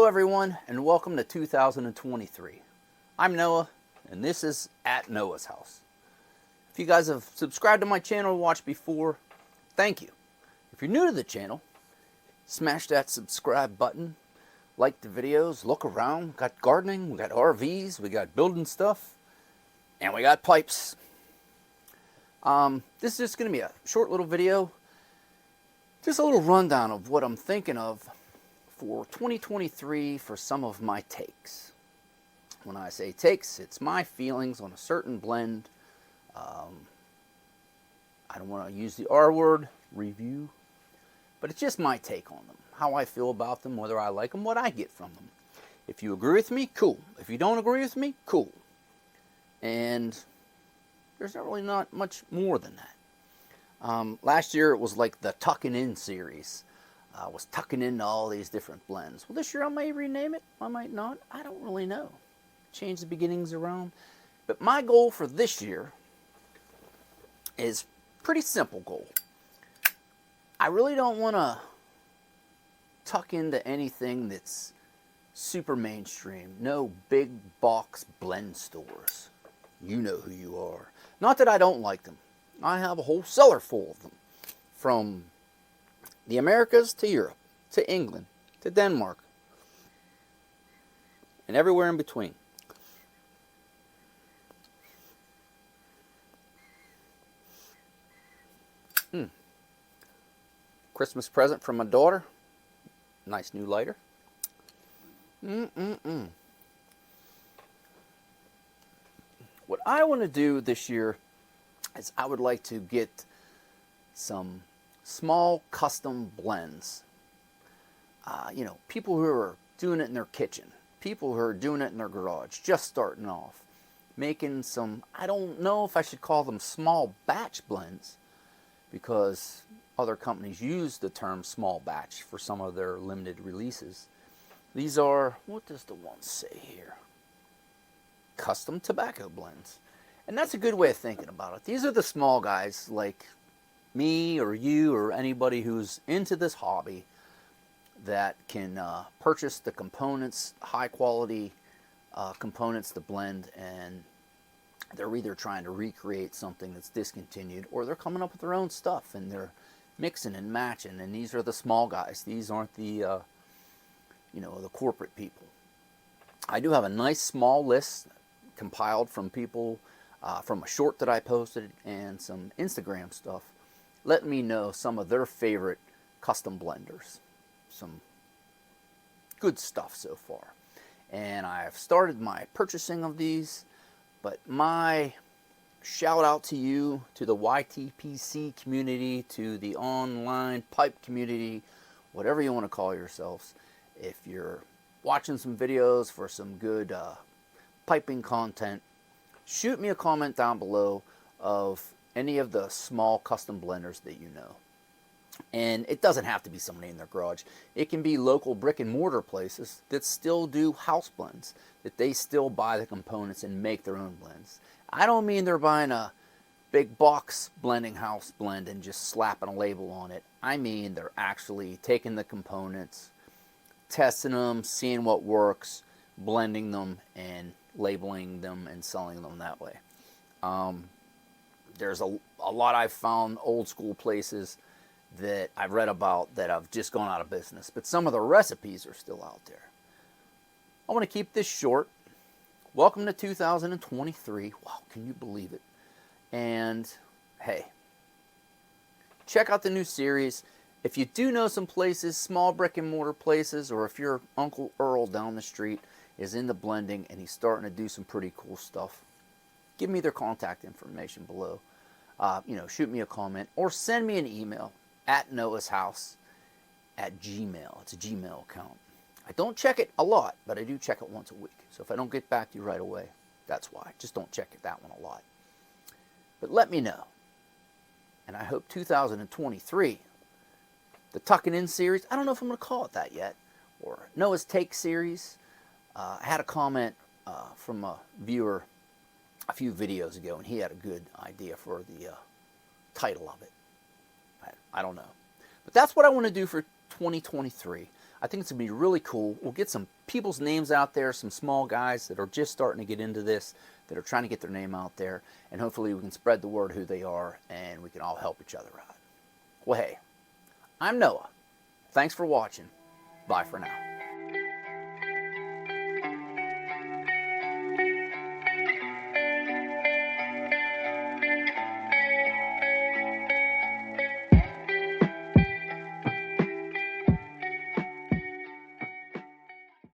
Hello everyone, and welcome to 2023. I'm Noah, and this is at Noah's House. If you guys have subscribed to my channel and watched before, thank you. If you're new to the channel, smash that subscribe button, like the videos, look around. We got gardening, we got RVs, we got building stuff, and we got pipes. This is just going to be a short little video, just a little rundown of what I'm thinking of for 2023 for some of my takes. When I say takes, it's my feelings on a certain blend. I don't want to use the R word, review, but it's just my take on them, how I feel about them, whether I like them, what I get from them. If you agree with me, cool. If you don't agree with me, cool. And there's not much more than that. Last year it was like the tucking in series. I was tucking into all these different blends. Well, this year I may rename it, I might not. I don't really know. Change the beginnings around. But my goal for this year is pretty simple goal. I really don't want to tuck into anything that's super mainstream. No big box blend stores. You know who you are. Not that I don't like them. I have a whole cellar full of them. From the Americas to Europe, to England, to Denmark, and everywhere in between. Christmas present from my daughter. Nice new lighter. What I want to do this year is I would like to get some small custom blends. People who are doing it in their kitchen, people who are doing it in their garage, just starting off, making some, I don't know if I should call them small batch blends, because other companies use the term small batch for some of their limited releases. These are, what does the one say here? Custom tobacco blends. And that's a good way of thinking about it. These are the small guys like me or you or anybody who's into this hobby that can purchase the components, high quality components to blend, and they're either trying to recreate something that's discontinued or they're coming up with their own stuff and they're mixing and matching. And these are the small guys. These aren't the the corporate people. I do have a nice small list compiled from people from a short that I posted and some Instagram stuff. Let me know some of their favorite custom blenders. Some good stuff so far. And I've started my purchasing of these, but my shout out to you, to the ytpc community, to the online pipe community, whatever you want to call yourselves. If you're watching some videos for some good piping content, shoot me a comment down below of any of the small custom blenders that you know. And it doesn't have to be somebody in their garage. It can be local brick and mortar places that still do house blends, that they still buy the components and make their own blends. I don't mean they're buying a big box blending house blend and just slapping a label on it. I mean they're actually taking the components, testing them, seeing what works, blending them, and labeling them and selling them that way. There's a lot I've found, old school places that I've read about that have just gone out of business, but some of the recipes are still out there. I want to keep this short. Welcome to 2023. Wow, can you believe it? And hey, check out the new series. If you do know some places, small brick and mortar places, or if your Uncle Earl down the street is into blending and he's starting to do some pretty cool stuff, give me their contact information below. Shoot me a comment or send me an email at noahshouse@gmail. It's a Gmail account. I don't check it a lot, but I do check it once a week. So if I don't get back to you right away, that's why. Just don't check it, that one a lot. But let me know. And I hope 2023, the Tucking In series, I don't know if I'm going to call it that yet, or Noah's Take series. I had a comment from a viewer a few videos ago, and he had a good idea for the title of it. I don't know. But that's what I want to do for 2023. I think it's going to be really cool. We'll get some people's names out there, some small guys that are just starting to get into this, that are trying to get their name out there, and hopefully we can spread the word who they are, and we can all help each other out. Well, hey, I'm Noah. Thanks for watching. Bye for now.